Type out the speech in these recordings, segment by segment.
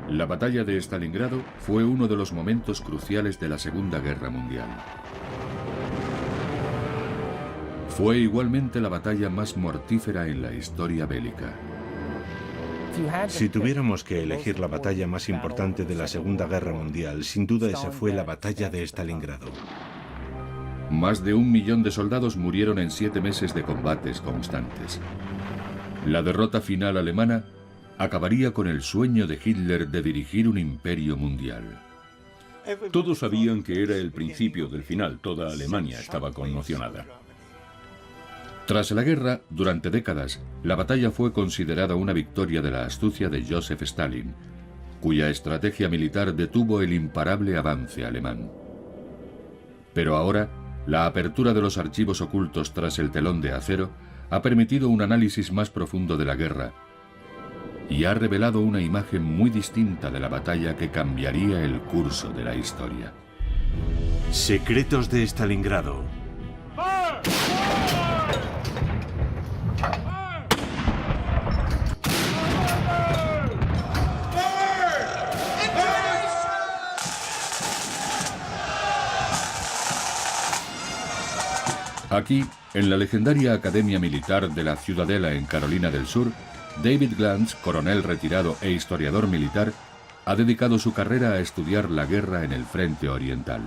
La batalla de Stalingrado fue uno de los momentos cruciales de la Segunda Guerra Mundial. Fue igualmente la batalla más mortífera en la historia bélica. Si tuviéramos que elegir la batalla más importante de la Segunda Guerra Mundial, sin duda esa fue la batalla de Stalingrado. Más de 1 millón de soldados murieron en 7 meses de combates constantes. La derrota final alemana acabaría con el sueño de Hitler de dirigir un imperio mundial. Todos sabían que era el principio del final. Toda Alemania estaba conmocionada. Tras la guerra, durante décadas, la batalla fue considerada una victoria de la astucia de Joseph Stalin, cuya estrategia militar detuvo el imparable avance alemán. Pero ahora, la apertura de los archivos ocultos tras el telón de acero ha permitido un análisis más profundo de la guerra y ha revelado una imagen muy distinta de la batalla que cambiaría el curso de la historia. Secretos de Stalingrado. Aquí, en la legendaria Academia Militar de la Ciudadela en Carolina del Sur, David Glantz, coronel retirado e historiador militar, ha dedicado su carrera a estudiar la guerra en el frente oriental.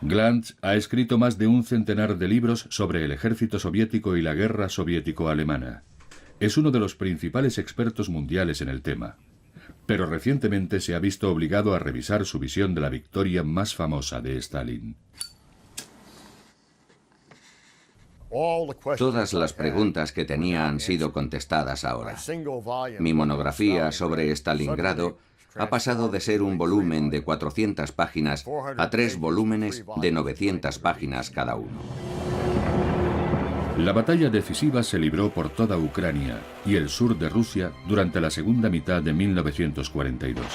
Glantz ha escrito más de 1 centenar de libros sobre el ejército soviético y la guerra soviético-alemana. Es uno de los principales expertos mundiales en el tema, pero recientemente se ha visto obligado a revisar su visión de la victoria más famosa de Stalin. Todas las preguntas que tenía han sido contestadas ahora. Mi monografía sobre Stalingrado ha pasado de ser un volumen de 400 páginas a 3 volúmenes de 900 páginas cada uno. La batalla decisiva se libró por toda Ucrania y el sur de Rusia durante la segunda mitad de 1942.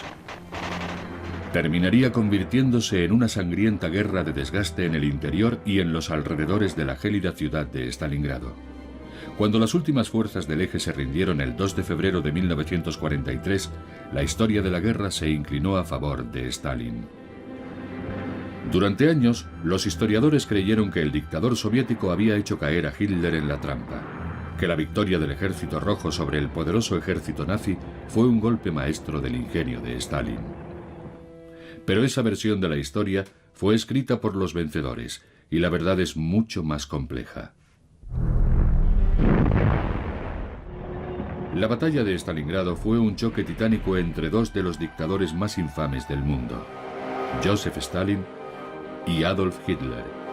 Terminaría convirtiéndose en una sangrienta guerra de desgaste en el interior y en los alrededores de la gélida ciudad de Stalingrado. Cuando las últimas fuerzas del eje se rindieron el 2 de febrero de 1943, la historia de la guerra se inclinó a favor de Stalin. Durante años, los historiadores creyeron que el dictador soviético había hecho caer a Hitler en la trampa, que la victoria del ejército rojo sobre el poderoso ejército nazi fue un golpe maestro del ingenio de Stalin. Pero esa versión de la historia fue escrita por los vencedores, y la verdad es mucho más compleja. La batalla de Stalingrado fue un choque titánico entre 2 de los dictadores más infames del mundo, Joseph Stalin y Adolf Hitler.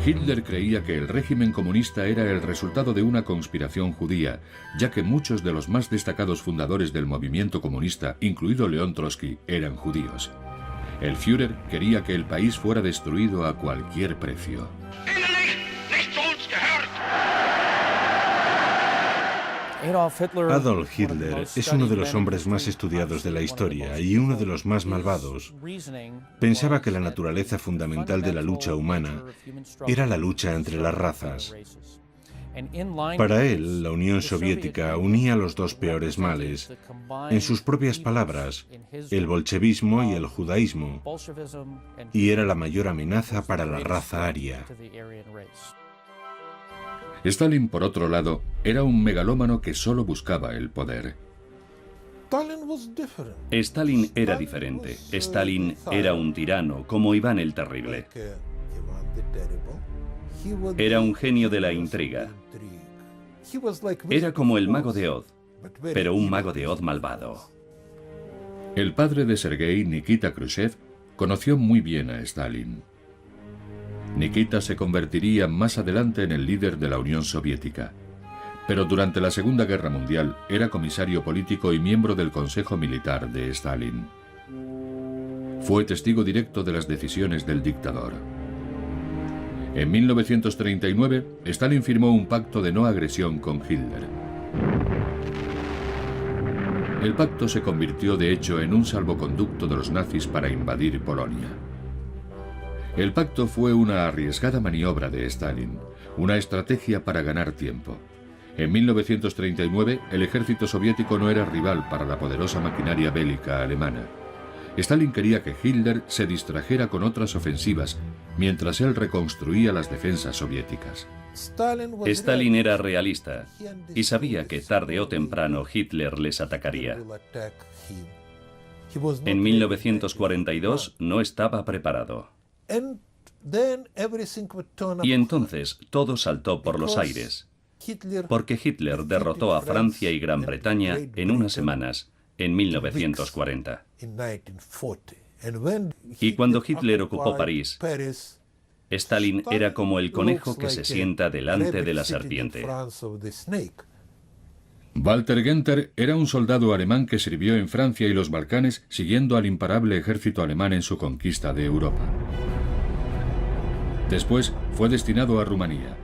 Hitler creía que el régimen comunista era el resultado de una conspiración judía, ya que muchos de los más destacados fundadores del movimiento comunista, incluido León Trotsky, eran judíos. El Führer quería que el país fuera destruido a cualquier precio. Adolf Hitler es uno de los hombres más estudiados de la historia y uno de los más malvados. Pensaba que la naturaleza fundamental de la lucha humana era la lucha entre las razas. Para él, la Unión Soviética unía los 2 peores males. En sus propias palabras, el bolchevismo y el judaísmo, y era la mayor amenaza para la raza aria. Stalin, por otro lado, era un megalómano que solo buscaba el poder. Stalin era diferente. Stalin era un tirano, como Iván el Terrible. Era un genio de la intriga. Era como el mago de Oz, pero un mago de Oz malvado. El padre de Sergei, Nikita Khrushchev, conoció muy bien a Stalin. Nikita se convertiría más adelante en el líder de la Unión Soviética, pero durante la Segunda Guerra Mundial era comisario político y miembro del Consejo Militar de Stalin. Fue testigo directo de las decisiones del dictador. En 1939, Stalin firmó un pacto de no agresión con Hitler. El pacto se convirtió de hecho en un salvoconducto de los nazis para invadir Polonia. El pacto fue una arriesgada maniobra de Stalin, una estrategia para ganar tiempo. En 1939, el ejército soviético no era rival para la poderosa maquinaria bélica alemana. Stalin quería que Hitler se distrajera con otras ofensivas, mientras él reconstruía las defensas soviéticas. Stalin era realista y sabía que tarde o temprano Hitler les atacaría. En 1942 no estaba preparado. Y entonces todo saltó por los aires, porque Hitler derrotó a Francia y Gran Bretaña en unas semanas, en 1940. Y cuando Hitler ocupó París, Stalin era como el conejo que se sienta delante de la serpiente. Walter Günther era un soldado alemán que sirvió en Francia y los Balcanes siguiendo al imparable ejército alemán en su conquista de Europa. Después fue destinado a Rumanía.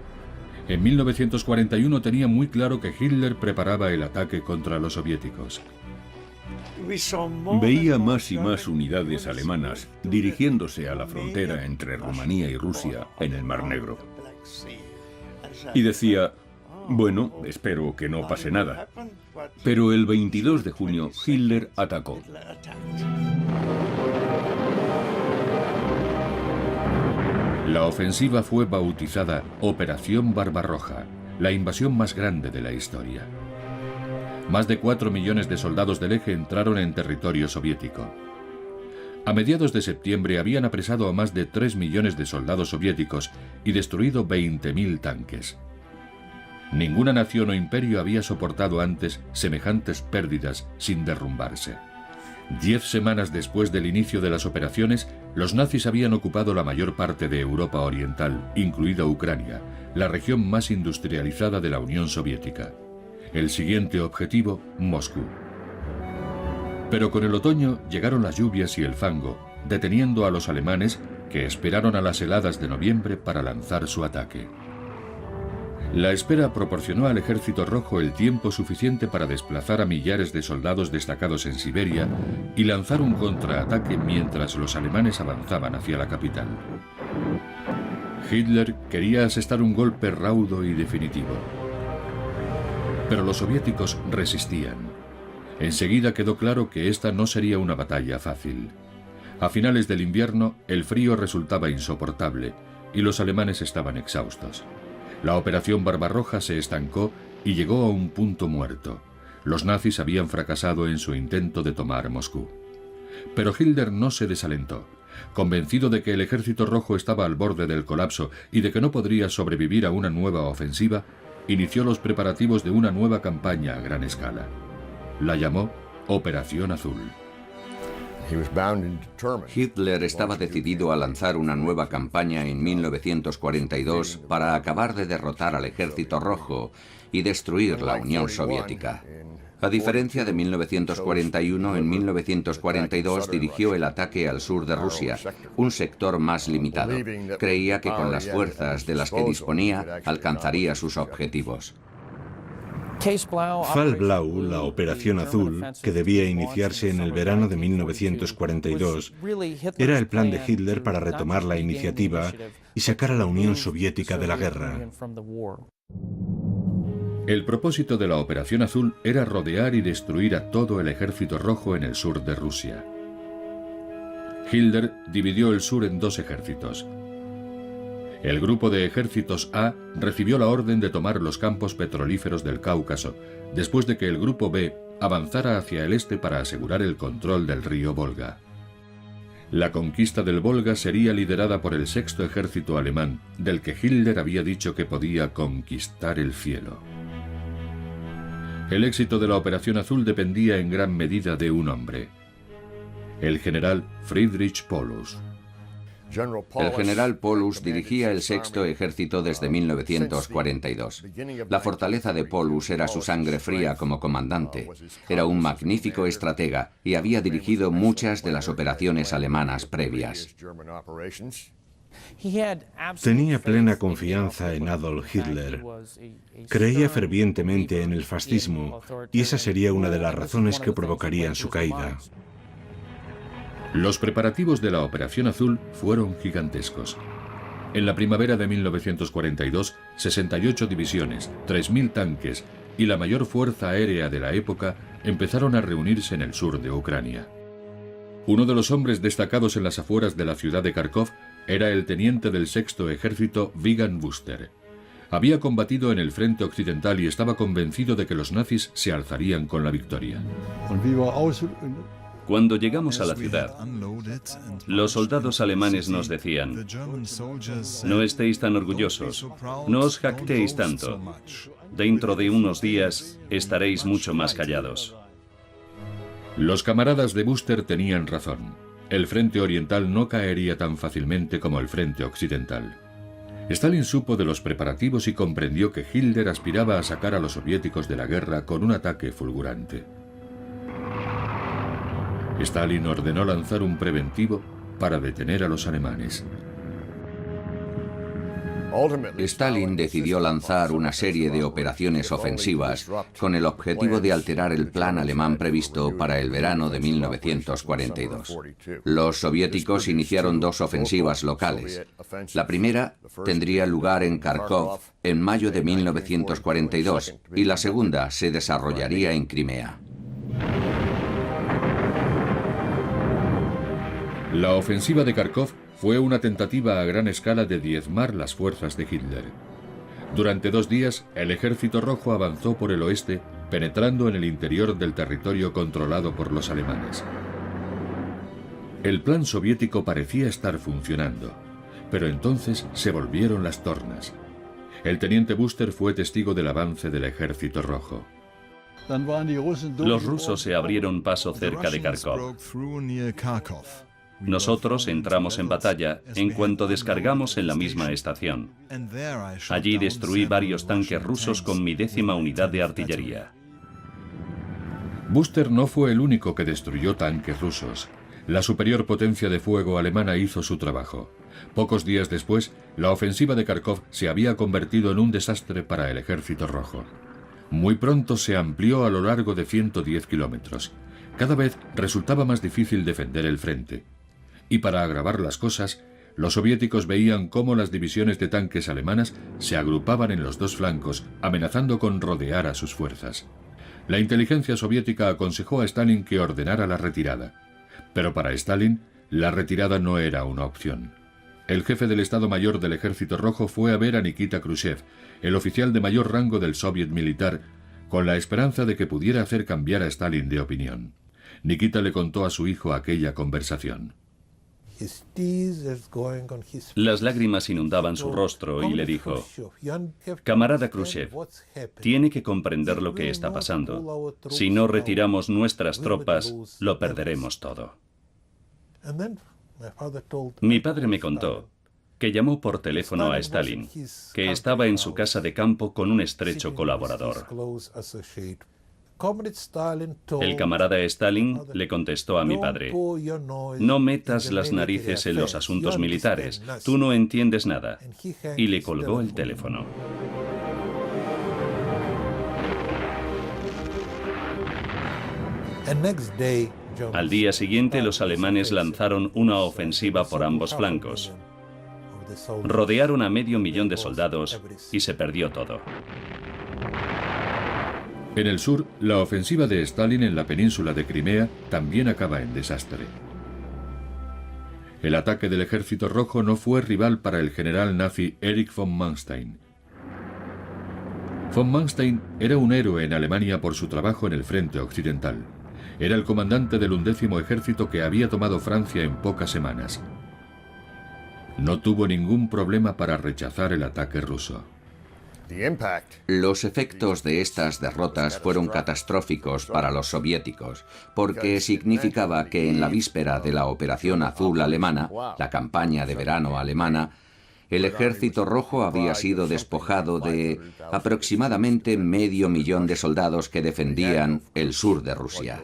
En 1941 tenía muy claro que Hitler preparaba el ataque contra los soviéticos. Veía más y más unidades alemanas dirigiéndose a la frontera entre Rumanía y Rusia en el Mar Negro. Y decía, bueno, espero que no pase nada. Pero el 22 de junio Hitler atacó. La ofensiva fue bautizada Operación Barbarroja, la invasión más grande de la historia. Más de 4 millones de soldados del eje entraron en territorio soviético. A mediados de septiembre habían apresado a más de 3 millones de soldados soviéticos y destruido 20.000 tanques. Ninguna nación o imperio había soportado antes semejantes pérdidas sin derrumbarse. 10 semanas después del inicio de las operaciones, los nazis habían ocupado la mayor parte de Europa Oriental, incluida Ucrania, la región más industrializada de la Unión Soviética. El siguiente objetivo, Moscú. Pero con el otoño llegaron las lluvias y el fango, deteniendo a los alemanes que esperaron a las heladas de noviembre para lanzar su ataque. La espera proporcionó al Ejército Rojo el tiempo suficiente para desplazar a millares de soldados destacados en Siberia y lanzar un contraataque mientras los alemanes avanzaban hacia la capital. Hitler quería asestar un golpe raudo y definitivo. Pero los soviéticos resistían. Enseguida quedó claro que esta no sería una batalla fácil. A finales del invierno, el frío resultaba insoportable y los alemanes estaban exhaustos. La operación Barbarroja se estancó y llegó a un punto muerto. Los nazis habían fracasado en su intento de tomar Moscú. Pero Hitler no se desalentó. Convencido de que el Ejército Rojo estaba al borde del colapso y de que no podría sobrevivir a una nueva ofensiva, inició los preparativos de una nueva campaña a gran escala. La llamó Operación Azul. Hitler estaba decidido a lanzar una nueva campaña en 1942 para acabar de derrotar al Ejército Rojo y destruir la Unión Soviética. A diferencia de 1941, en 1942 dirigió el ataque al sur de Rusia, un sector más limitado. Creía que con las fuerzas de las que disponía alcanzaría sus objetivos. Fall Blau, la Operación Azul, que debía iniciarse en el verano de 1942, era el plan de Hitler para retomar la iniciativa y sacar a la Unión Soviética de la guerra. El propósito de la Operación Azul era rodear y destruir a todo el Ejército Rojo en el sur de Rusia. Hitler dividió el sur en 2 ejércitos. El grupo de ejércitos A recibió la orden de tomar los campos petrolíferos del Cáucaso, después de que el grupo B avanzara hacia el este para asegurar el control del río Volga. La conquista del Volga sería liderada por el 6º ejército alemán, del que Hitler había dicho que podía conquistar el cielo. El éxito de la Operación Azul dependía en gran medida de un hombre: el general Friedrich Paulus. El general Paulus dirigía el 6º ejército desde 1942. La fortaleza de Paulus era su sangre fría como comandante. Era un magnífico estratega y había dirigido muchas de las operaciones alemanas previas. Tenía plena confianza en Adolf Hitler. Creía fervientemente en el fascismo y esa sería una de las razones que provocarían su caída. Los preparativos de la Operación Azul fueron gigantescos. En la primavera de 1942, 68 divisiones, 3.000 tanques y la mayor fuerza aérea de la época empezaron a reunirse en el sur de Ucrania. Uno de los hombres destacados en las afueras de la ciudad de Kharkov era el teniente del Sexto Ejército Vigan Buster. Había combatido en el frente occidental y estaba convencido de que los nazis se alzarían con la victoria. Cuando llegamos a la ciudad, los soldados alemanes nos decían: no estéis tan orgullosos, no os jactéis tanto. Dentro de unos días estaréis mucho más callados. Los camaradas de Buster tenían razón. El frente oriental no caería tan fácilmente como el frente occidental. Stalin supo de los preparativos y comprendió que Hitler aspiraba a sacar a los soviéticos de la guerra con un ataque fulgurante. Stalin ordenó lanzar un preventivo para detener a los alemanes. Stalin decidió lanzar una serie de operaciones ofensivas con el objetivo de alterar el plan alemán previsto para el verano de 1942. Los soviéticos iniciaron dos ofensivas locales. La primera tendría lugar en Kharkov en mayo de 1942 y la segunda se desarrollaría en Crimea. La ofensiva de Kharkov fue una tentativa a gran escala de diezmar las fuerzas de Hitler. Durante 2 días, el Ejército Rojo avanzó por el oeste, penetrando en el interior del territorio controlado por los alemanes. El plan soviético parecía estar funcionando, pero entonces se volvieron las tornas. El teniente Buster fue testigo del avance del Ejército Rojo. Los rusos se abrieron paso cerca de Kharkov. Nosotros entramos en batalla en cuanto descargamos en la misma estación. Allí destruí varios tanques rusos con mi 10ª unidad de artillería. Buster no fue el único que destruyó tanques rusos. La superior potencia de fuego alemana hizo su trabajo. Pocos días después, la ofensiva de Kharkov se había convertido en un desastre para el Ejército Rojo. Muy pronto se amplió a lo largo de 110 kilómetros. Cada vez resultaba más difícil defender el frente. Y para agravar las cosas, los soviéticos veían cómo las divisiones de tanques alemanas se agrupaban en los dos flancos, amenazando con rodear a sus fuerzas. La inteligencia soviética aconsejó a Stalin que ordenara la retirada. Pero para Stalin, la retirada no era una opción. El jefe del Estado Mayor del Ejército Rojo fue a ver a Nikita Khrushchev, el oficial de mayor rango del soviet militar, con la esperanza de que pudiera hacer cambiar a Stalin de opinión. Nikita le contó a su hijo aquella conversación. Las lágrimas inundaban su rostro y le dijo: camarada Khrushchev, tiene que comprender lo que está pasando. Si no retiramos nuestras tropas, lo perderemos todo. Mi padre me contó que llamó por teléfono a Stalin, que estaba en su casa de campo con un estrecho colaborador. El camarada Stalin le contestó a mi padre: no metas las narices en los asuntos militares, tú no entiendes nada. Y le colgó el teléfono. Al día siguiente, los alemanes lanzaron una ofensiva por ambos flancos. Rodearon a 500.000 de soldados y se perdió todo. En el sur, la ofensiva de Stalin en la península de Crimea también acaba en desastre. El ataque del Ejército Rojo no fue rival para el general nazi Erich von Manstein. Von Manstein era un héroe en Alemania por su trabajo en el frente occidental. Era el comandante del 11º Ejército que había tomado Francia en pocas semanas. No tuvo ningún problema para rechazar el ataque ruso. Los efectos de estas derrotas fueron catastróficos para los soviéticos, porque significaba que en la víspera de la Operación Azul alemana, la campaña de verano alemana, el Ejército Rojo había sido despojado de aproximadamente 500.000 de soldados que defendían el sur de Rusia.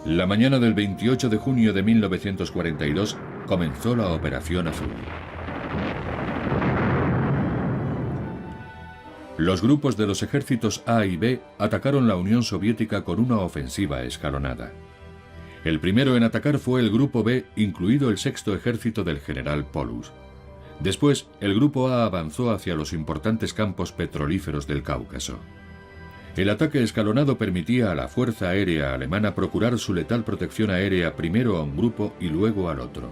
La mañana del 28 de junio de 1942 comenzó la Operación Azul. Los grupos de los ejércitos A y B atacaron la Unión Soviética con una ofensiva escalonada. El primero en atacar fue el Grupo B, incluido el sexto ejército del general Paulus. Después, el Grupo A avanzó hacia los importantes campos petrolíferos del Cáucaso. El ataque escalonado permitía a la Fuerza Aérea Alemana procurar su letal protección aérea primero a un grupo y luego al otro.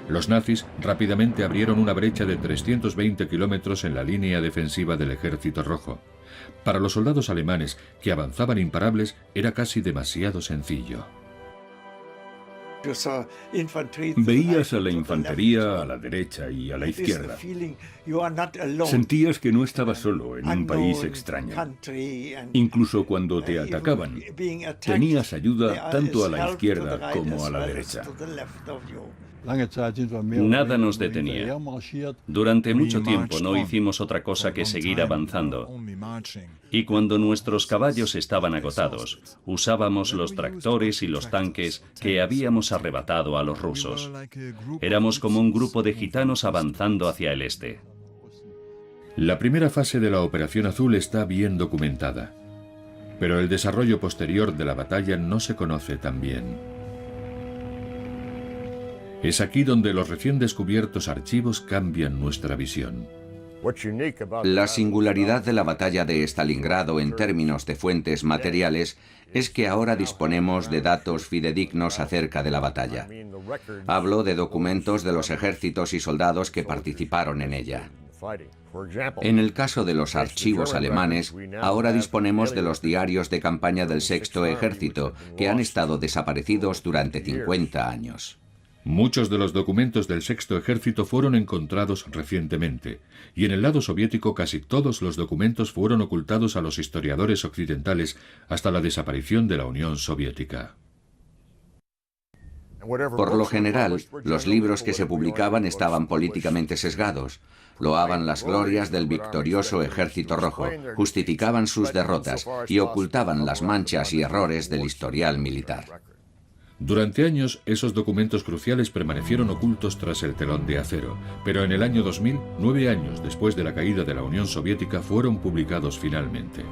Los nazis rápidamente abrieron una brecha de 320 kilómetros en la línea defensiva del Ejército Rojo. Para los soldados alemanes, que avanzaban imparables, era casi demasiado sencillo. Veías a la infantería a la derecha y a la izquierda. Sentías que no estabas solo en un país extraño. Incluso cuando te atacaban, tenías ayuda tanto a la izquierda como a la derecha. Nada nos detenía. Durante mucho tiempo no hicimos otra cosa que seguir avanzando. Y cuando nuestros caballos estaban agotados, usábamos los tractores y los tanques que habíamos arrebatado a los rusos. Éramos como un grupo de gitanos avanzando hacia el este. La primera fase de la Operación Azul está bien documentada, pero el desarrollo posterior de la batalla no se conoce tan bien. Es aquí donde los recién descubiertos archivos cambian nuestra visión. La singularidad de la batalla de Stalingrado en términos de fuentes materiales es que ahora disponemos de datos fidedignos acerca de la batalla. Hablo de documentos de los ejércitos y soldados que participaron en ella. En el caso de los archivos alemanes, ahora disponemos de los diarios de campaña del Sexto Ejército, que han estado desaparecidos durante 50 años. Muchos de los documentos del Sexto Ejército fueron encontrados recientemente, y en el lado soviético casi todos los documentos fueron ocultados a los historiadores occidentales hasta la desaparición de la Unión Soviética. Por lo general, los libros que se publicaban estaban políticamente sesgados. Loaban las glorias del victorioso Ejército Rojo, justificaban sus derrotas y ocultaban las manchas y errores del historial militar. Durante años, esos documentos cruciales permanecieron ocultos tras el telón de acero, pero en el año 2000, 9 años después de la caída de la Unión Soviética, fueron publicados finalmente.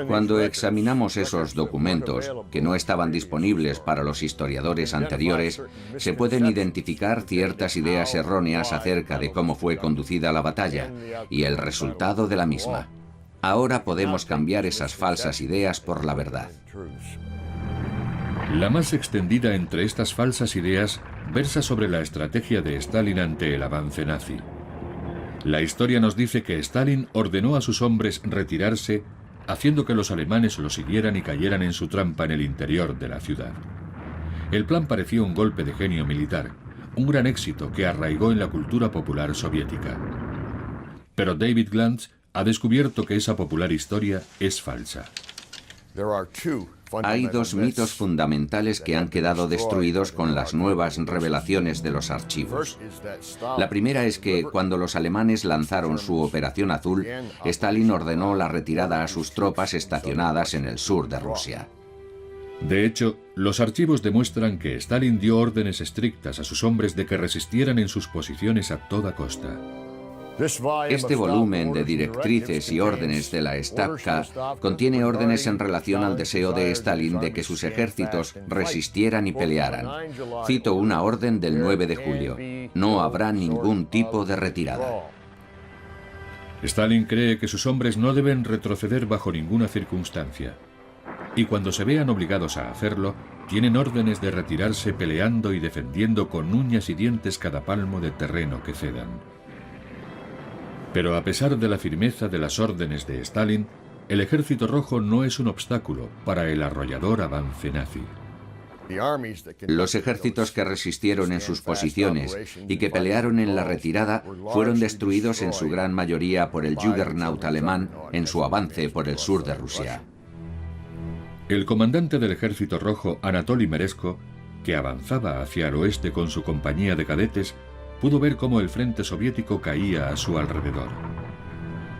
Cuando examinamos esos documentos, que no estaban disponibles para los historiadores anteriores, se pueden identificar ciertas ideas erróneas acerca de cómo fue conducida la batalla y el resultado de la misma. Ahora podemos cambiar esas falsas ideas por la verdad. La más extendida entre estas falsas ideas versa sobre la estrategia de Stalin ante el avance nazi. La historia nos dice que Stalin ordenó a sus hombres retirarse, haciendo que los alemanes lo siguieran y cayeran en su trampa en el interior de la ciudad. El plan parecía un golpe de genio militar, un gran éxito que arraigó en la cultura popular soviética. Pero David Glantz ha descubierto que esa popular historia es falsa. Hay dos mitos fundamentales que han quedado destruidos con las nuevas revelaciones de los archivos. La primera es que cuando los alemanes lanzaron su Operación Azul, Stalin ordenó la retirada a sus tropas estacionadas en el sur de Rusia. De hecho, los archivos demuestran que Stalin dio órdenes estrictas a sus hombres de que resistieran en sus posiciones a toda costa. Este volumen de directrices y órdenes de la Stavka contiene órdenes en relación al deseo de Stalin de que sus ejércitos resistieran y pelearan. Cito una orden del 9 de julio. No habrá ningún tipo de retirada. Stalin cree que sus hombres no deben retroceder bajo ninguna circunstancia. Y cuando se vean obligados a hacerlo, tienen órdenes de retirarse peleando y defendiendo con uñas y dientes cada palmo de terreno que cedan. Pero a pesar de la firmeza de las órdenes de Stalin, el Ejército Rojo no es un obstáculo para el arrollador avance nazi. Los ejércitos que resistieron en sus posiciones y que pelearon en la retirada fueron destruidos en su gran mayoría por el Juggernaut alemán en su avance por el sur de Rusia. El comandante del Ejército Rojo, Anatoly Meresko, que avanzaba hacia el oeste con su compañía de cadetes, pudo ver cómo el frente soviético caía a su alrededor.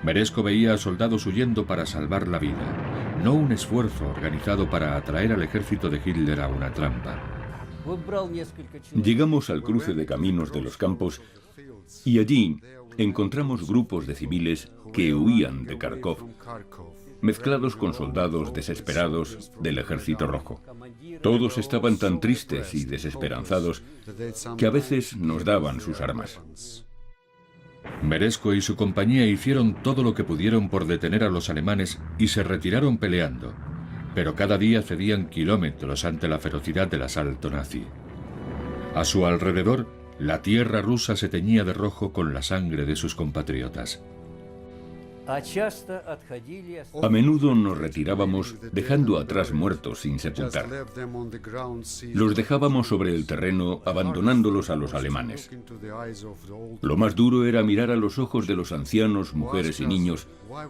Meresko veía a soldados huyendo para salvar la vida, no un esfuerzo organizado para atraer al ejército de Hitler a una trampa. Llegamos al cruce de caminos de los campos Y allí encontramos grupos de civiles que huían de Kharkov, mezclados con soldados desesperados del Ejército Rojo. Todos estaban tan tristes y desesperanzados que a veces nos daban sus armas. Meresko y su compañía hicieron todo lo que pudieron por detener a los alemanes y se retiraron peleando, pero cada día cedían kilómetros ante la ferocidad del asalto nazi. A su alrededor, la tierra rusa se teñía de rojo con la sangre de sus compatriotas. A menudo nos retirábamos dejando atrás muertos sin sepultar. Los dejábamos sobre el terreno abandonándolos a los alemanes. Lo más duro era mirar a los ojos de los ancianos, mujeres y niños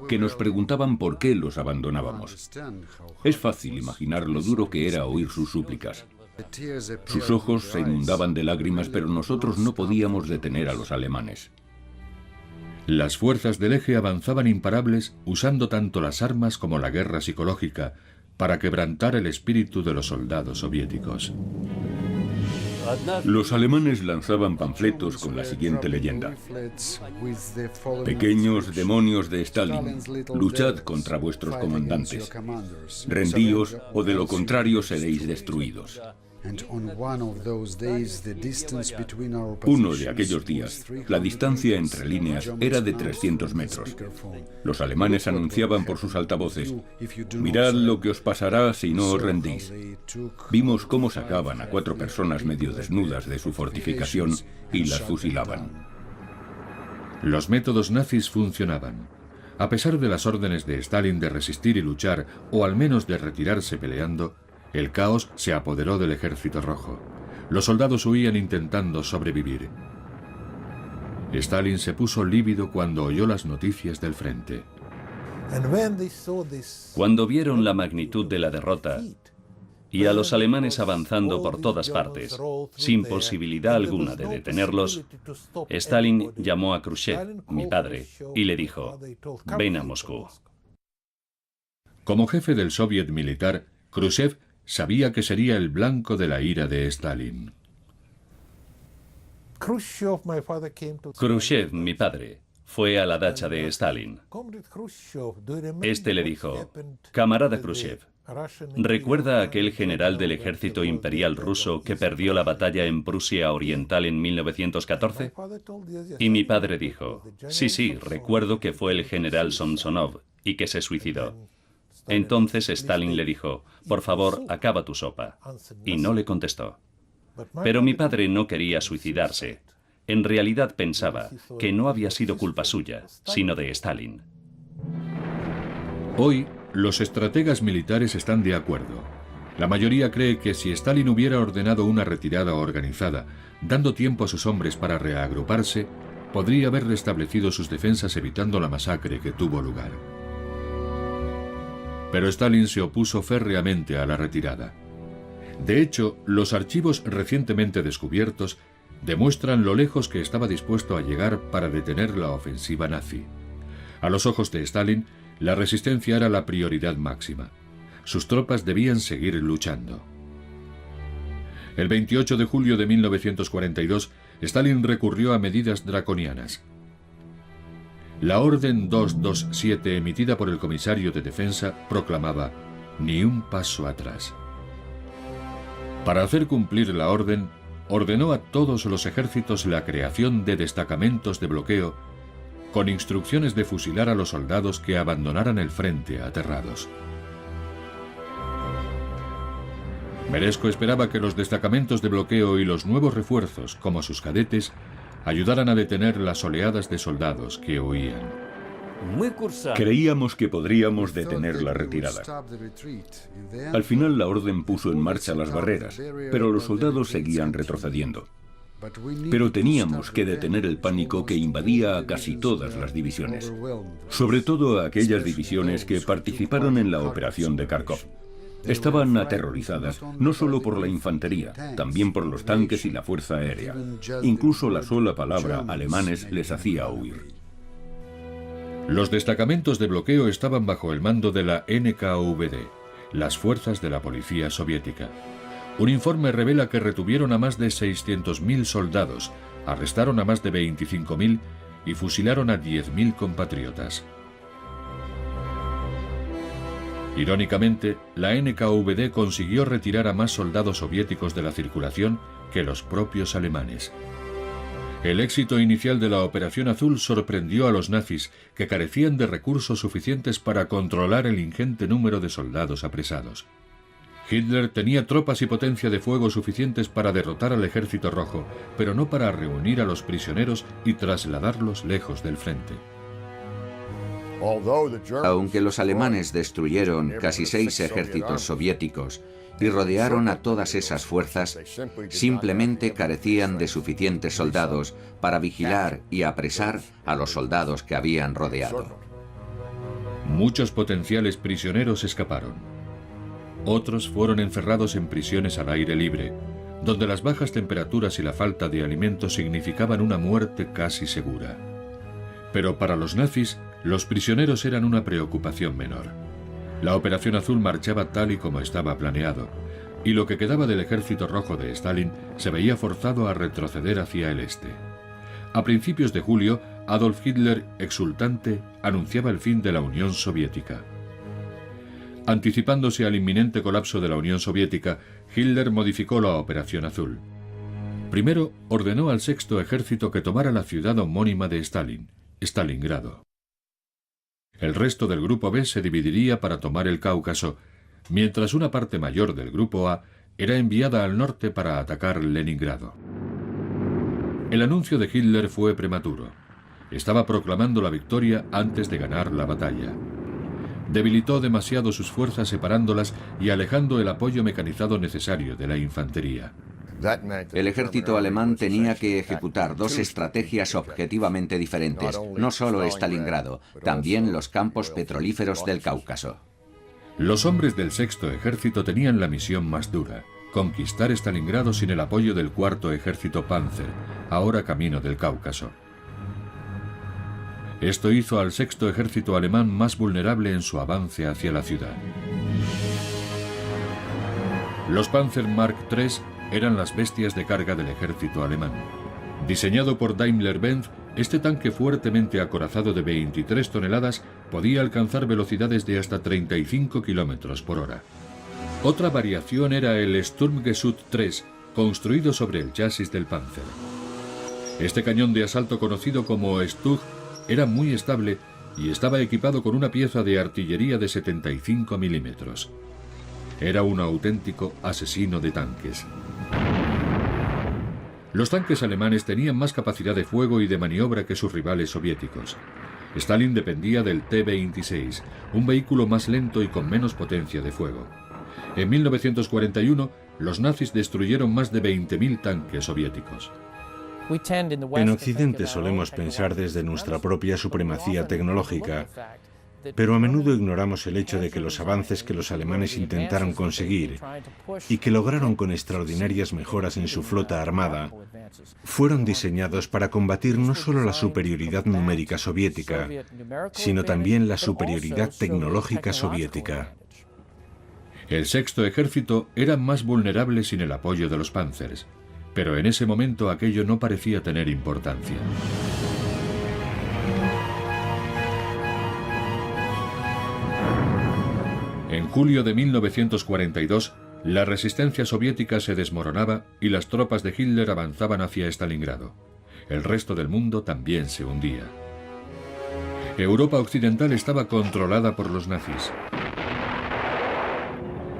que nos preguntaban por qué los abandonábamos. Es fácil imaginar lo duro que era oír sus súplicas. Sus ojos se inundaban de lágrimas, pero nosotros no podíamos detener a los alemanes. Las fuerzas del eje avanzaban imparables usando tanto las armas como la guerra psicológica para quebrantar el espíritu de los soldados soviéticos. Los alemanes lanzaban panfletos con la siguiente leyenda: pequeños demonios de Stalin, luchad contra vuestros comandantes. Rendíos o de lo contrario seréis destruidos. Uno de aquellos días, la distancia entre líneas era de 300 metros. Los alemanes anunciaban por sus altavoces: mirad lo que os pasará si no os rendís. Vimos cómo sacaban a 4 personas medio desnudas de su fortificación y las fusilaban. Los métodos nazis funcionaban. A pesar de las órdenes de Stalin de resistir y luchar, o al menos de retirarse peleando, el caos se apoderó del Ejército Rojo. Los soldados huían intentando sobrevivir. Stalin se puso lívido cuando oyó las noticias del frente. Cuando vieron la magnitud de la derrota y a los alemanes avanzando por todas partes, sin posibilidad alguna de detenerlos, Stalin llamó a Khrushchev, mi padre, y le dijo: ven a Moscú. Como jefe del soviet militar, Khrushchev sabía que sería el blanco de la ira de Stalin. Khrushchev, mi padre, fue a la dacha de Stalin. Este le dijo: camarada Khrushchev, ¿recuerda a aquel general del ejército imperial ruso que perdió la batalla en Prusia Oriental en 1914? Y mi padre dijo: sí, recuerdo que fue el general Samsonov y que se suicidó. Entonces Stalin le dijo: por favor, acaba tu sopa. Y no le contestó. Pero mi padre no quería suicidarse. En realidad pensaba que no había sido culpa suya, sino de Stalin. Hoy, los estrategas militares están de acuerdo. La mayoría cree que si Stalin hubiera ordenado una retirada organizada, dando tiempo a sus hombres para reagruparse, podría haber restablecido sus defensas evitando la masacre que tuvo lugar. Pero Stalin se opuso férreamente a la retirada. De hecho, los archivos recientemente descubiertos demuestran lo lejos que estaba dispuesto a llegar para detener la ofensiva nazi. A los ojos de Stalin, la resistencia era la prioridad máxima. Sus tropas debían seguir luchando. El 28 de julio de 1942, Stalin recurrió a medidas draconianas. La Orden 227 emitida por el comisario de defensa proclamaba: ni un paso atrás. Para hacer cumplir la orden, ordenó a todos los ejércitos la creación de destacamentos de bloqueo con instrucciones de fusilar a los soldados que abandonaran el frente aterrados. Meresko esperaba que los destacamentos de bloqueo y los nuevos refuerzos, como sus cadetes, ayudaran a detener las oleadas de soldados que huían. Creíamos que podríamos detener la retirada. Al final la orden puso en marcha las barreras, pero los soldados seguían retrocediendo. Pero teníamos que detener el pánico que invadía a casi todas las divisiones, sobre todo a aquellas divisiones que participaron en la operación de Kharkov. Estaban aterrorizadas, no solo por la infantería, también por los tanques y la fuerza aérea. Incluso la sola palabra alemanes les hacía huir. Los destacamentos de bloqueo estaban bajo el mando de la NKVD, las fuerzas de la policía soviética. Un informe revela que retuvieron a más de 600.000 soldados, arrestaron a más de 25.000 y fusilaron a 10.000 compatriotas. Irónicamente, la NKVD consiguió retirar a más soldados soviéticos de la circulación que los propios alemanes. El éxito inicial de la Operación Azul sorprendió a los nazis, que carecían de recursos suficientes para controlar el ingente número de soldados apresados. Hitler tenía tropas y potencia de fuego suficientes para derrotar al Ejército Rojo, pero no para reunir a los prisioneros y trasladarlos lejos del frente. Aunque los alemanes destruyeron casi 6 ejércitos soviéticos y rodearon a todas esas fuerzas, simplemente carecían de suficientes soldados para vigilar y apresar a los soldados que habían rodeado. Muchos potenciales prisioneros escaparon. Otros fueron encerrados en prisiones al aire libre, donde las bajas temperaturas y la falta de alimentos significaban una muerte casi segura. Pero para los nazis, los prisioneros eran una preocupación menor. La Operación Azul marchaba tal y como estaba planeado, y lo que quedaba del Ejército Rojo de Stalin se veía forzado a retroceder hacia el este. A principios de julio, Adolf Hitler, exultante, anunciaba el fin de la Unión Soviética. Anticipándose al inminente colapso de la Unión Soviética, Hitler modificó la Operación Azul. Primero, ordenó al Sexto Ejército que tomara la ciudad homónima de Stalin, Stalingrado. El resto del Grupo B se dividiría para tomar el Cáucaso, mientras una parte mayor del Grupo A era enviada al norte para atacar Leningrado. El anuncio de Hitler fue prematuro. Estaba proclamando la victoria antes de ganar la batalla. Debilitó demasiado sus fuerzas separándolas y alejando el apoyo mecanizado necesario de la infantería. El ejército alemán tenía que ejecutar 2 estrategias objetivamente diferentes, no solo Stalingrado, también los campos petrolíferos del Cáucaso. Los hombres del Sexto Ejército tenían la misión más dura: conquistar Stalingrado sin el apoyo del Cuarto Ejército Panzer, ahora camino del Cáucaso. Esto hizo al Sexto Ejército alemán más vulnerable en su avance hacia la ciudad. Los Panzer Mark III eran las bestias de carga del ejército alemán. Diseñado por Daimler-Benz, este tanque fuertemente acorazado de 23 toneladas podía alcanzar velocidades de hasta 35 km por hora. Otra variación era el Sturmgeschütz III, construido sobre el chasis del Panzer. Este cañón de asalto, conocido como Stug, era muy estable y estaba equipado con una pieza de artillería de 75 milímetros. Era un auténtico asesino de tanques. Los tanques alemanes tenían más capacidad de fuego y de maniobra que sus rivales soviéticos. Stalin dependía del T-26, un vehículo más lento y con menos potencia de fuego. En 1941, los nazis destruyeron más de 20.000 tanques soviéticos. En Occidente solemos pensar desde nuestra propia supremacía tecnológica, pero a menudo ignoramos el hecho de que los avances que los alemanes intentaron conseguir y que lograron con extraordinarias mejoras en su flota armada fueron diseñados para combatir no solo la superioridad numérica soviética, sino también la superioridad tecnológica soviética. El Sexto Ejército era más vulnerable sin el apoyo de los Panzers, pero en ese momento aquello no parecía tener importancia. En julio de 1942, la resistencia soviética se desmoronaba y las tropas de Hitler avanzaban hacia Stalingrado. El resto del mundo también se hundía. Europa occidental estaba controlada por los nazis.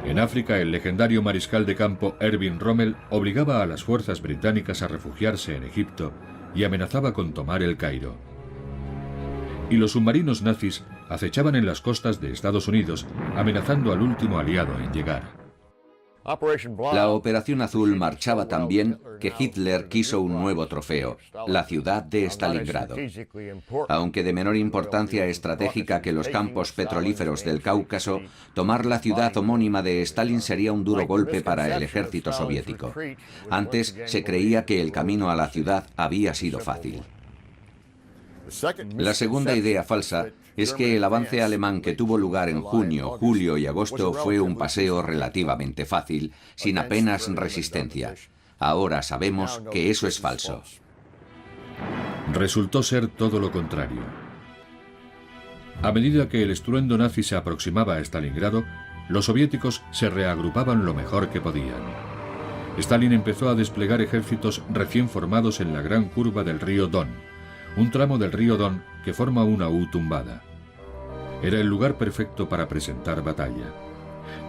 En África, el legendario mariscal de campo Erwin Rommel obligaba a las fuerzas británicas a refugiarse en Egipto y amenazaba con tomar el Cairo. Y los submarinos nazis acechaban en las costas de Estados Unidos, amenazando al último aliado en llegar. La Operación Azul marchaba tan bien que Hitler quiso un nuevo trofeo, la ciudad de Stalingrado. Aunque de menor importancia estratégica que los campos petrolíferos del Cáucaso, tomar la ciudad homónima de Stalin sería un duro golpe para el ejército soviético. Antes se creía que el camino a la ciudad había sido fácil. La segunda idea falsa es que el avance alemán que tuvo lugar en junio, julio y agosto fue un paseo relativamente fácil, sin apenas resistencia. Ahora sabemos que eso es falso. Resultó ser todo lo contrario. A medida que el estruendo nazi se aproximaba a Stalingrado, los soviéticos se reagrupaban lo mejor que podían. Stalin empezó a desplegar ejércitos recién formados en la gran curva del río Don, un tramo del río Don que forma una U tumbada. Era el lugar perfecto para presentar batalla.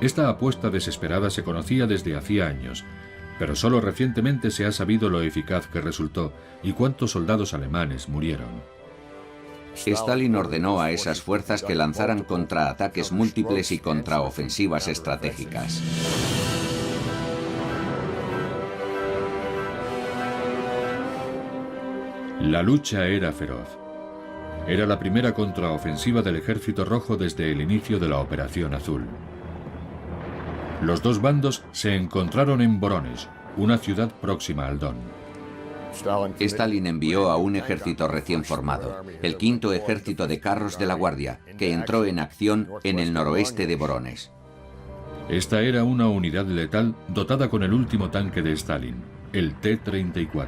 Esta apuesta desesperada se conocía desde hacía años, pero solo recientemente se ha sabido lo eficaz que resultó y cuántos soldados alemanes murieron. Stalin ordenó a esas fuerzas que lanzaran contraataques múltiples y contraofensivas estratégicas. La lucha era feroz. Era la primera contraofensiva del Ejército Rojo desde el inicio de la Operación Azul. Los dos bandos se encontraron en Voronezh, una ciudad próxima al Don. Stalin envió a un ejército recién formado, el quinto ejército de carros de la Guardia, que entró en acción en el noroeste de Voronezh. Esta era una unidad letal dotada con el último tanque de Stalin, el T-34.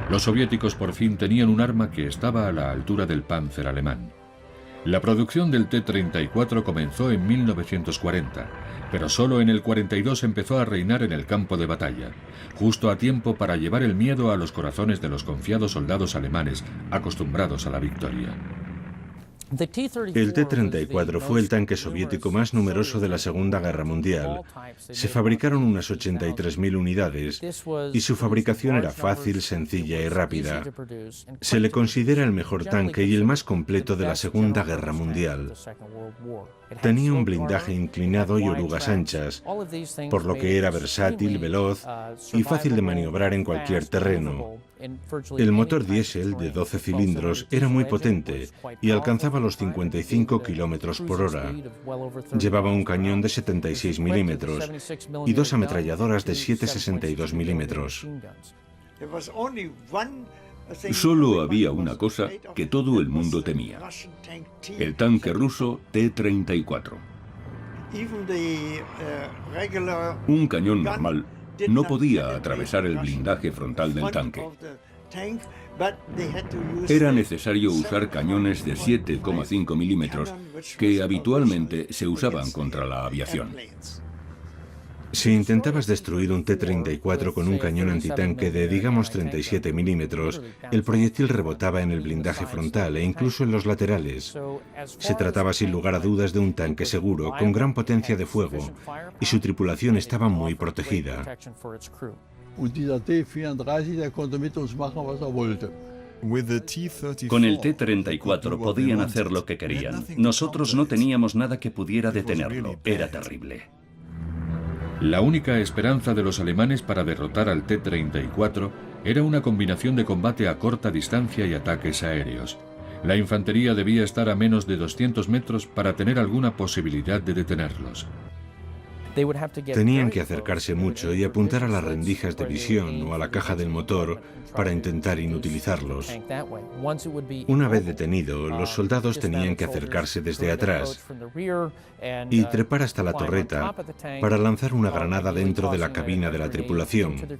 Los soviéticos por fin tenían un arma que estaba a la altura del Panzer alemán. La producción del T-34 comenzó en 1940, pero solo en el 42 empezó a reinar en el campo de batalla, justo a tiempo para llevar el miedo a los corazones de los confiados soldados alemanes acostumbrados a la victoria. El T-34 fue el tanque soviético más numeroso de la Segunda Guerra Mundial. Se fabricaron unas 83.000 unidades y su fabricación era fácil, sencilla y rápida. Se le considera el mejor tanque y el más completo de la Segunda Guerra Mundial. Tenía un blindaje inclinado y orugas anchas, por lo que era versátil, veloz y fácil de maniobrar en cualquier terreno. El motor diésel de 12 cilindros era muy potente y alcanzaba los 55 km por hora. Llevaba un cañón de 76 milímetros y dos ametralladoras de 7,62 milímetros. Solo había una cosa que todo el mundo temía: el tanque ruso T-34. Un cañón normal no podía atravesar el blindaje frontal del tanque. Era necesario usar cañones de 7,5 milímetros que habitualmente se usaban contra la aviación. Si intentabas destruir un T-34 con un cañón antitanque de, digamos, 37 milímetros, el proyectil rebotaba en el blindaje frontal e incluso en los laterales. Se trataba sin lugar a dudas de un tanque seguro, con gran potencia de fuego, y su tripulación estaba muy protegida. Con el T-34 podían hacer lo que querían. Nosotros no teníamos nada que pudiera detenerlo. Era terrible. La única esperanza de los alemanes para derrotar al T-34 era una combinación de combate a corta distancia y ataques aéreos. La infantería debía estar a menos de 200 metros para tener alguna posibilidad de detenerlos. Tenían que acercarse mucho y apuntar a las rendijas de visión o a la caja del motor para intentar inutilizarlos. Una vez detenido, los soldados tenían que acercarse desde atrás y trepar hasta la torreta para lanzar una granada dentro de la cabina de la tripulación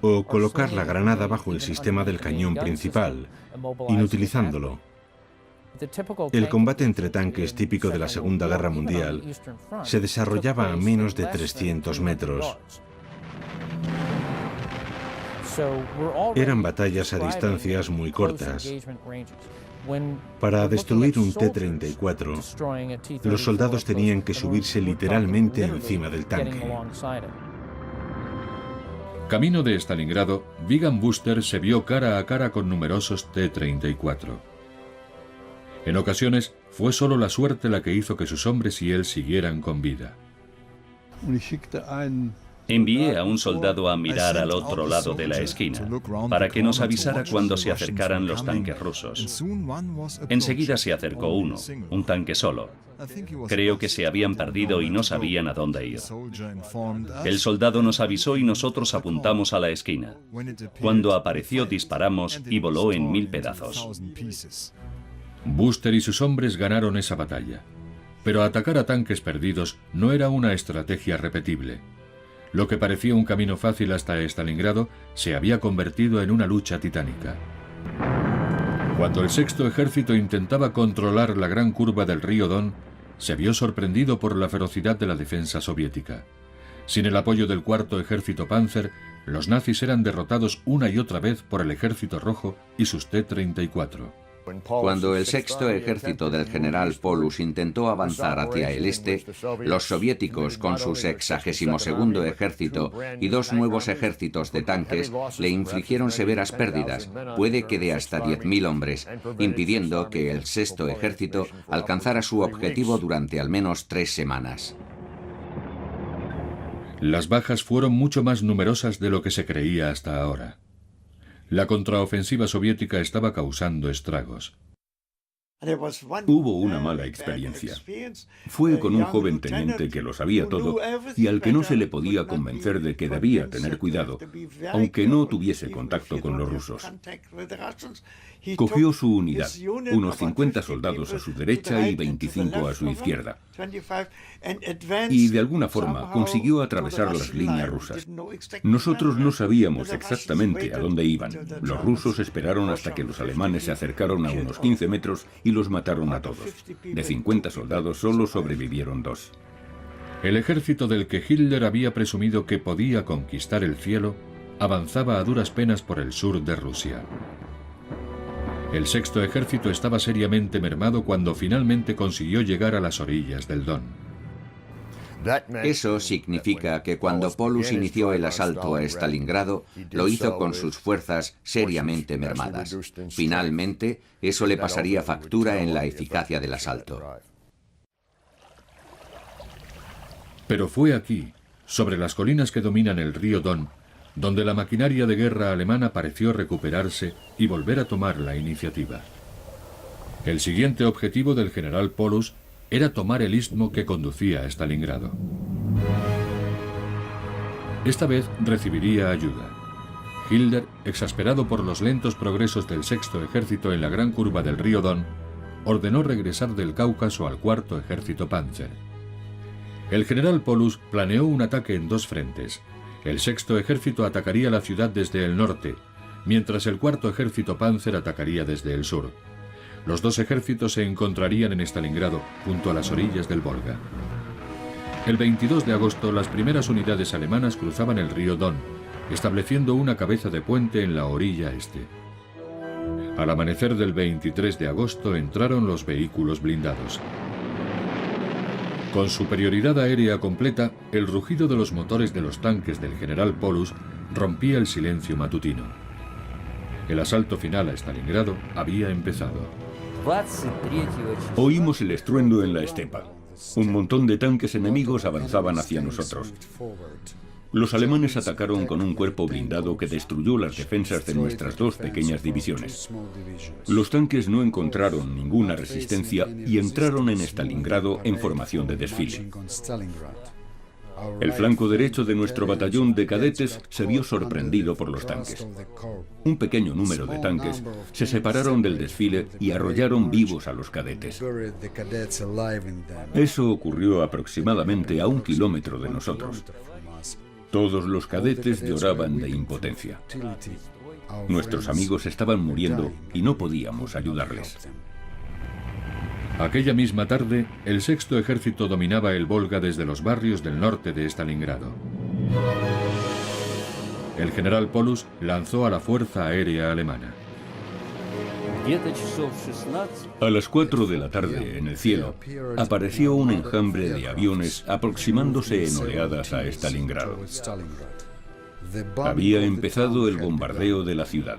o colocar la granada bajo el sistema del cañón principal, inutilizándolo. El combate entre tanques típico de la Segunda Guerra Mundial se desarrollaba a menos de 300 metros. Eran batallas a distancias muy cortas. Para destruir un T-34, los soldados tenían que subirse literalmente encima del tanque. Camino de Stalingrado, Vigán Buster se vio cara a cara con numerosos T-34. En ocasiones, fue solo la suerte la que hizo que sus hombres y él siguieran con vida. Envié a un soldado a mirar al otro lado de la esquina, para que nos avisara cuando se acercaran los tanques rusos. Enseguida se acercó uno, un tanque solo. Creo que se habían perdido y no sabían a dónde ir. El soldado nos avisó y nosotros apuntamos a la esquina. Cuando apareció disparamos y voló en 1000 pedazos. Buster y sus hombres ganaron esa batalla, pero atacar a tanques perdidos no era una estrategia repetible. Lo que parecía un camino fácil hasta Stalingrado se había convertido en una lucha titánica. Cuando el Sexto Ejército intentaba controlar la gran curva del río Don, se vio sorprendido por la ferocidad de la defensa soviética. Sin el apoyo del Cuarto Ejército Panzer, los nazis eran derrotados una y otra vez por el Ejército Rojo y sus T-34. Cuando el Sexto Ejército del general Paulus intentó avanzar hacia el este, los soviéticos, con su 62º Ejército y 2 nuevos ejércitos de tanques, le infligieron severas pérdidas, puede que de hasta 10.000 hombres, impidiendo que el Sexto Ejército alcanzara su objetivo durante al menos 3 semanas. Las bajas fueron mucho más numerosas de lo que se creía hasta ahora. La contraofensiva soviética estaba causando estragos. Hubo una mala experiencia. Fue con un joven teniente que lo sabía todo y al que no se le podía convencer de que debía tener cuidado, aunque no tuviese contacto con los rusos. Cogió su unidad, unos 50 soldados a su derecha y 25 a su izquierda, y de alguna forma consiguió atravesar las líneas rusas. Nosotros no sabíamos exactamente a dónde iban. Los rusos esperaron hasta que los alemanes se acercaron a unos 15 metros y los mataron a todos. De 50 soldados solo sobrevivieron 2. El ejército del que Hitler había presumido que podía conquistar el cielo avanzaba a duras penas por el sur de Rusia. El Sexto Ejército estaba seriamente mermado cuando finalmente consiguió llegar a las orillas del Don. Eso significa que cuando Paulus inició el asalto a Stalingrado, lo hizo con sus fuerzas seriamente mermadas. Finalmente, eso le pasaría factura en la eficacia del asalto. Pero fue aquí, sobre las colinas que dominan el río Don, donde la maquinaria de guerra alemana pareció recuperarse y volver a tomar la iniciativa. El siguiente objetivo del general Paulus era tomar el istmo que conducía a Stalingrado. Esta vez recibiría ayuda. Hitler, exasperado por los lentos progresos del Sexto Ejército en la gran curva del río Don, ordenó regresar del Cáucaso al Cuarto Ejército Panzer. El general Paulus planeó un ataque en 2 frentes. El Sexto Ejército atacaría la ciudad desde el norte, mientras el Cuarto Ejército Panzer atacaría desde el sur. Los 2 ejércitos se encontrarían en Stalingrado, junto a las orillas del Volga. El 22 de agosto, las primeras unidades alemanas cruzaban el río Don, estableciendo una cabeza de puente en la orilla este. Al amanecer del 23 de agosto entraron los vehículos blindados. Con superioridad aérea completa, el rugido de los motores de los tanques del general Paulus rompía el silencio matutino. El asalto final a Stalingrado había empezado. Oímos el estruendo en la estepa. Un montón de tanques enemigos avanzaban hacia nosotros. Los alemanes atacaron con un cuerpo blindado que destruyó las defensas de nuestras 2 pequeñas divisiones. Los tanques no encontraron ninguna resistencia y entraron en Stalingrado en formación de desfile. El flanco derecho de nuestro batallón de cadetes se vio sorprendido por los tanques. Un pequeño número de tanques se separaron del desfile y arrollaron vivos a los cadetes. Eso ocurrió aproximadamente a 1 kilómetro de nosotros. Todos los cadetes lloraban de impotencia. Nuestros amigos estaban muriendo y no podíamos ayudarles. Aquella misma tarde, el Sexto Ejército dominaba el Volga desde los barrios del norte de Stalingrado. El general Paulus lanzó a la fuerza aérea alemana. A las 4 de la tarde, en el cielo, apareció un enjambre de aviones aproximándose en oleadas a Stalingrado. Había empezado el bombardeo de la ciudad.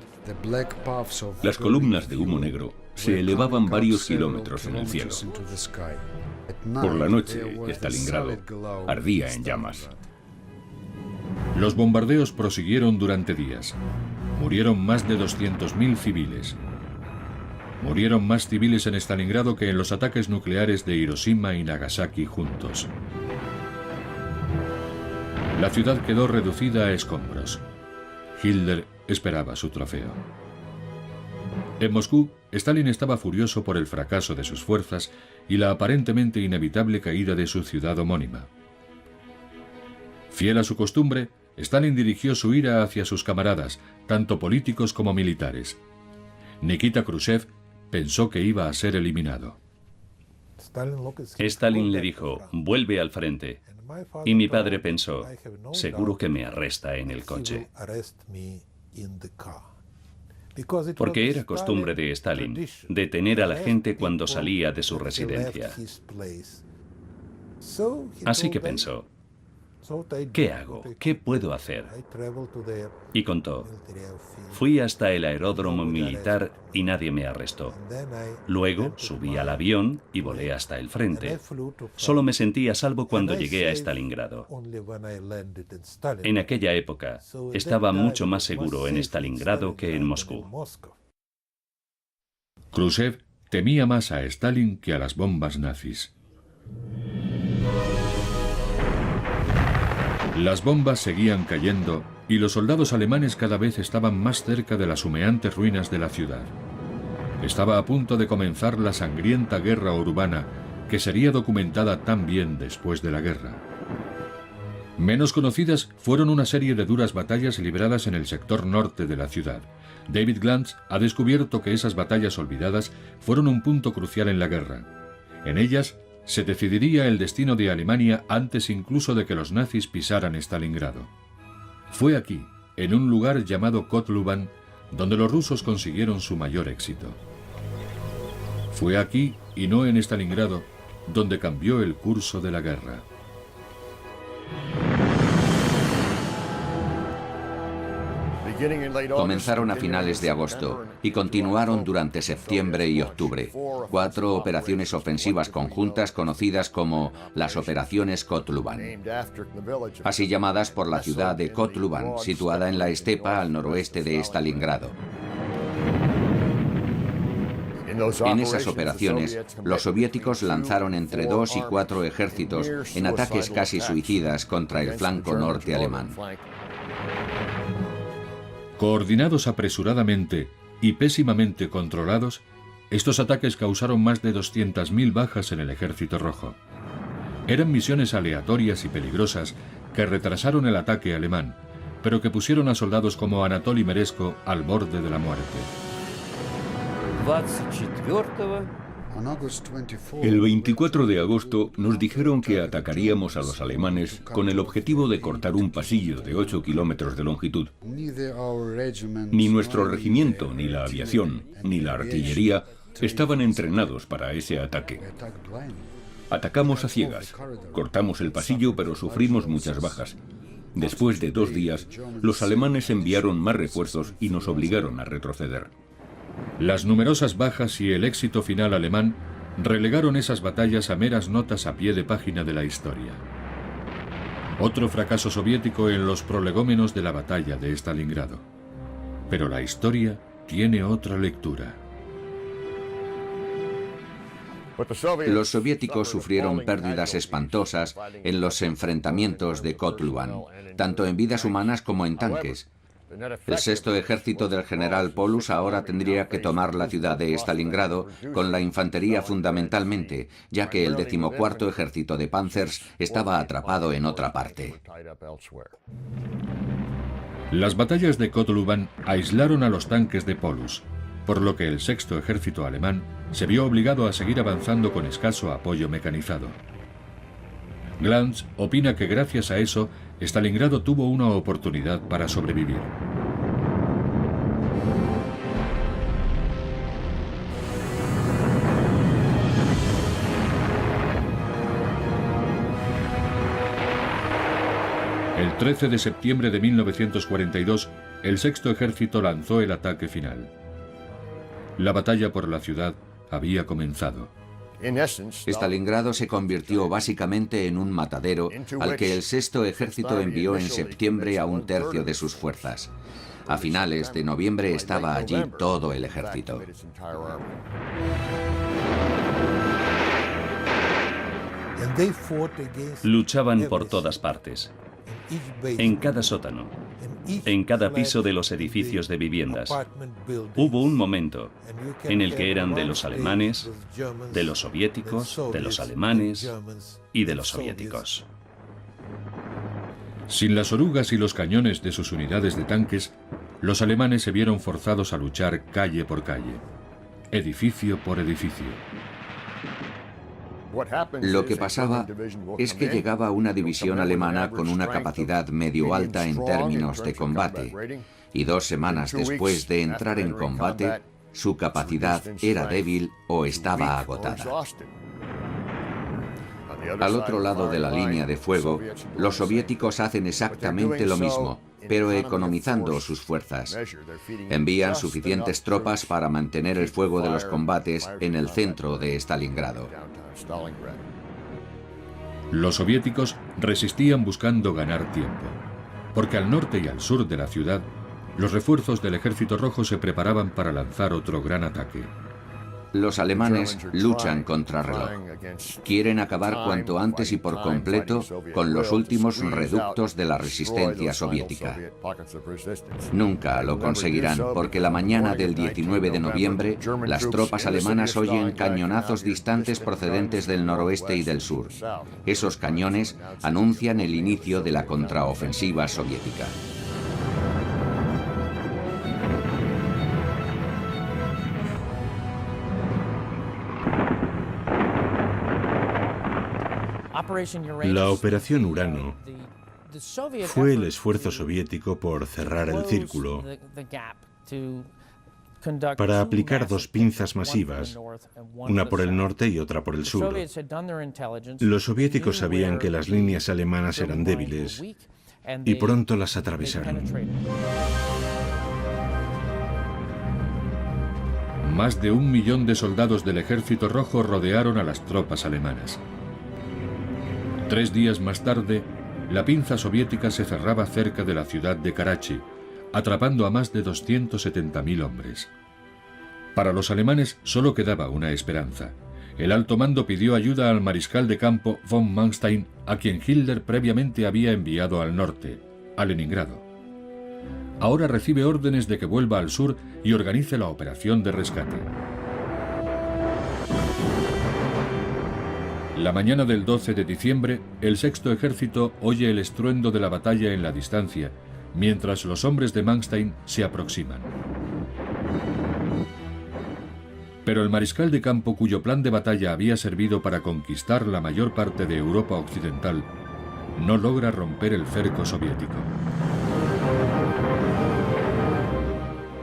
Las columnas de humo negro se elevaban varios kilómetros en el cielo. Por la noche, Stalingrado ardía en llamas. Los bombardeos prosiguieron durante días. Murieron más de 200.000 civiles. Murieron más civiles en Stalingrado que en los ataques nucleares de Hiroshima y Nagasaki juntos. La ciudad quedó reducida a escombros. Hitler esperaba su trofeo. En Moscú, Stalin estaba furioso por el fracaso de sus fuerzas y la aparentemente inevitable caída de su ciudad homónima. Fiel a su costumbre, Stalin dirigió su ira hacia sus camaradas, tanto políticos como militares. Nikita Khrushchev pensó que iba a ser eliminado. Stalin le dijo, vuelve al frente. Y mi padre pensó, seguro que me arresta en el coche. Porque era costumbre de Stalin detener a la gente cuando salía de su residencia. Así que pensó, ¿qué hago? ¿Qué puedo hacer? Y contó, fui hasta el aeródromo militar y nadie me arrestó. Luego subí al avión y volé hasta el frente. Solo me sentí a salvo cuando llegué a Stalingrado. En aquella época estaba mucho más seguro en Stalingrado que en Moscú. Khrushchev temía más a Stalin que a las bombas nazis. Las bombas seguían cayendo y los soldados alemanes cada vez estaban más cerca de las humeantes ruinas de la ciudad. Estaba a punto de comenzar la sangrienta guerra urbana que sería documentada también después de la guerra. Menos conocidas fueron una serie de duras batallas libradas en el sector norte de la ciudad. David Glantz ha descubierto que esas batallas olvidadas fueron un punto crucial en la guerra. En ellas se decidiría el destino de Alemania antes incluso de que los nazis pisaran Stalingrado. Fue aquí, en un lugar llamado Kotluban, donde los rusos consiguieron su mayor éxito. Fue aquí, y no en Stalingrado, donde cambió el curso de la guerra. Comenzaron a finales de agosto y continuaron durante septiembre y octubre. 4 operaciones ofensivas conjuntas conocidas como las operaciones Kotluban, así llamadas por la ciudad de Kotluban, situada en la estepa al noroeste de Stalingrado. En esas operaciones, los soviéticos lanzaron entre 2 y 4 ejércitos en ataques casi suicidas contra el flanco norte alemán. Coordinados apresuradamente y pésimamente controlados, estos ataques causaron más de 200.000 bajas en el Ejército Rojo. Eran misiones aleatorias y peligrosas que retrasaron el ataque alemán, pero que pusieron a soldados como Anatoly Meresko al borde de la muerte. El 24 de agosto nos dijeron que atacaríamos a los alemanes con el objetivo de cortar un pasillo de 8 kilómetros de longitud. Ni nuestro regimiento, ni la aviación, ni la artillería estaban entrenados para ese ataque. Atacamos a ciegas, cortamos el pasillo, pero sufrimos muchas bajas. Después de 2 días, los alemanes enviaron más refuerzos y nos obligaron a retroceder. Las numerosas bajas y el éxito final alemán relegaron esas batallas a meras notas a pie de página de la historia. Otro fracaso soviético en los prolegómenos de la batalla de Stalingrado. Pero la historia tiene otra lectura. Los soviéticos sufrieron pérdidas espantosas en los enfrentamientos de Kotluban, tanto en vidas humanas como en tanques. El sexto ejército del general Paulus ahora tendría que tomar la ciudad de Stalingrado con la infantería fundamentalmente, ya que el 14º ejército de Panzers estaba atrapado en otra parte. Las batallas de Kotluban aislaron a los tanques de Paulus, por lo que el sexto ejército alemán se vio obligado a seguir avanzando con escaso apoyo mecanizado. Glantz opina que gracias a eso, Stalingrado tuvo una oportunidad para sobrevivir. El 13 de septiembre de 1942, el sexto ejército lanzó el ataque final. La batalla por la ciudad había comenzado. Stalingrado se convirtió básicamente en un matadero al que el sexto ejército envió en septiembre a 1/3 de sus fuerzas. A finales de noviembre estaba allí todo el ejército. Luchaban por todas partes, en cada sótano, en cada piso de los edificios de viviendas. Hubo un momento en el que eran de los alemanes, de los soviéticos, de los alemanes y de los soviéticos. Sin las orugas y los cañones de sus unidades de tanques, los alemanes se vieron forzados a luchar calle por calle, edificio por edificio. Lo que pasaba es que llegaba una división alemana con una capacidad medio alta en términos de combate, y 2 semanas después de entrar en combate, su capacidad era débil o estaba agotada. Al otro lado de la línea de fuego, los soviéticos hacen exactamente lo mismo, pero economizando sus fuerzas. Envían suficientes tropas para mantener el fuego de los combates en el centro de Stalingrado. Los soviéticos resistían buscando ganar tiempo, porque al norte y al sur de la ciudad, los refuerzos del Ejército Rojo se preparaban para lanzar otro gran ataque. Los alemanes luchan contra reloj. Quieren acabar cuanto antes y por completo con los últimos reductos de la resistencia soviética. Nunca lo conseguirán porque la mañana del 19 de noviembre las tropas alemanas oyen cañonazos distantes procedentes del noroeste y del sur. Esos cañones anuncian el inicio de la contraofensiva soviética. La Operación Urano fue el esfuerzo soviético por cerrar el círculo, para aplicar 2 pinzas masivas, una por el norte y otra por el sur. Los soviéticos sabían que las líneas alemanas eran débiles y pronto las atravesaron. Más de 1 millón de soldados del Ejército Rojo rodearon a las tropas alemanas. 3 días más tarde, la pinza soviética se cerraba cerca de la ciudad de Karachi, atrapando a más de 270.000 hombres. Para los alemanes solo quedaba una esperanza. El alto mando pidió ayuda al mariscal de campo von Manstein, a quien Hitler previamente había enviado al norte, a Leningrado. Ahora recibe órdenes de que vuelva al sur y organice la operación de rescate. La mañana del 12 de diciembre, el Sexto Ejército oye el estruendo de la batalla en la distancia, mientras los hombres de Manstein se aproximan. Pero el mariscal de campo, cuyo plan de batalla había servido para conquistar la mayor parte de Europa occidental, no logra romper el cerco soviético.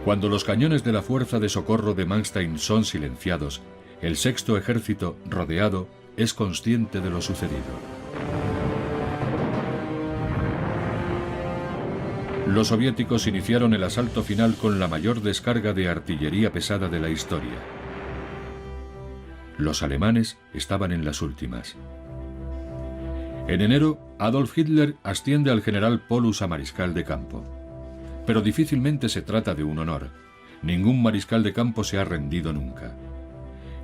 Cuando los cañones de la fuerza de socorro de Manstein son silenciados, el Sexto Ejército, rodeado, es consciente de lo sucedido. Los soviéticos iniciaron el asalto final con la mayor descarga de artillería pesada de la historia. Los alemanes estaban en las últimas. En enero, Adolf Hitler asciende al general Paulus a mariscal de campo. Pero difícilmente se trata de un honor. Ningún mariscal de campo se ha rendido nunca.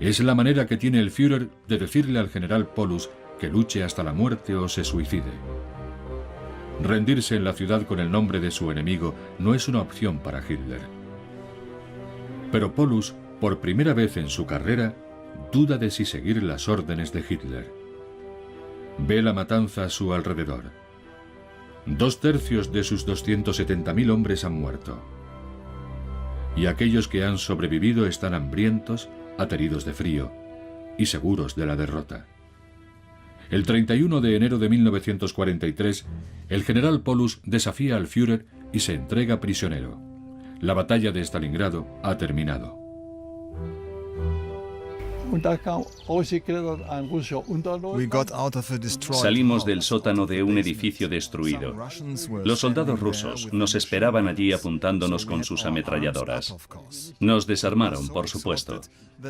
Es la manera que tiene el Führer de decirle al general Paulus que luche hasta la muerte o se suicide. Rendirse en la ciudad con el nombre de su enemigo no es una opción para Hitler. Pero Paulus, por primera vez en su carrera, duda de si seguir las órdenes de Hitler. Ve la matanza a su alrededor. 2/3 de sus 270.000 hombres han muerto. Y aquellos que han sobrevivido están hambrientos, ateridos de frío y seguros de la derrota. El 31 de enero de 1943, el general Paulus desafía al Führer y se entrega prisionero. La batalla de Stalingrado ha terminado. Salimos del sótano de un edificio destruido. Los soldados rusos nos esperaban allí apuntándonos con sus ametralladoras. Nos desarmaron, por supuesto.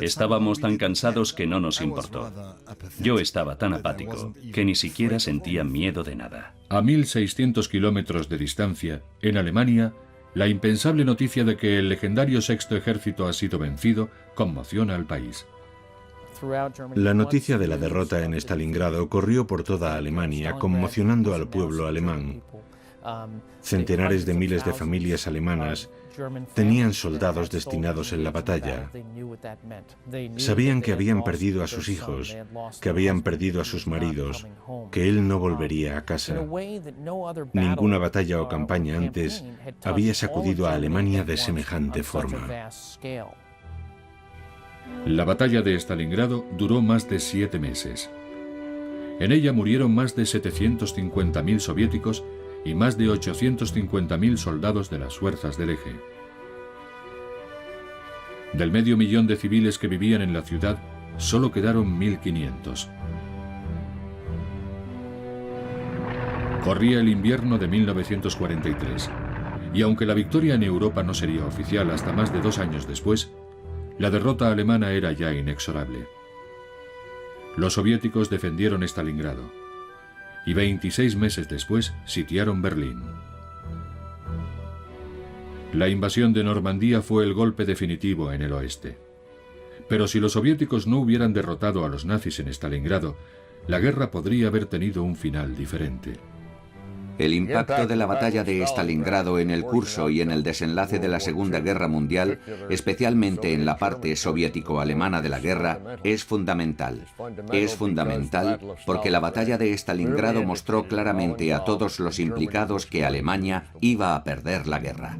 Estábamos tan cansados que no nos importó. Yo estaba tan apático que ni siquiera sentía miedo de nada. A 1.600 kilómetros de distancia, en Alemania, la impensable noticia de que el legendario Sexto Ejército ha sido vencido conmociona al país. La noticia de la derrota en Stalingrado corrió por toda Alemania, conmocionando al pueblo alemán. Centenares de miles de familias alemanas tenían soldados destinados en la batalla. Sabían que habían perdido a sus hijos, que habían perdido a sus maridos, que él no volvería a casa. Ninguna batalla o campaña antes había sacudido a Alemania de semejante forma. La batalla de Stalingrado duró más de 7 meses. En ella murieron más de 750.000 soviéticos y más de 850.000 soldados de las fuerzas del eje. Del 500.000 de civiles que vivían en la ciudad, solo quedaron 1.500. Corría el invierno de 1943, y aunque la victoria en Europa no sería oficial hasta más de 2 años después, la derrota alemana era ya inexorable. Los soviéticos defendieron Stalingrado y 26 meses después sitiaron Berlín. La invasión de Normandía fue el golpe definitivo en el oeste. Pero si los soviéticos no hubieran derrotado a los nazis en Stalingrado, la guerra podría haber tenido un final diferente. El impacto de la batalla de Stalingrado en el curso y en el desenlace de la Segunda Guerra Mundial, especialmente en la parte soviético-alemana de la guerra, es fundamental. Es fundamental porque la batalla de Stalingrado mostró claramente a todos los implicados que Alemania iba a perder la guerra.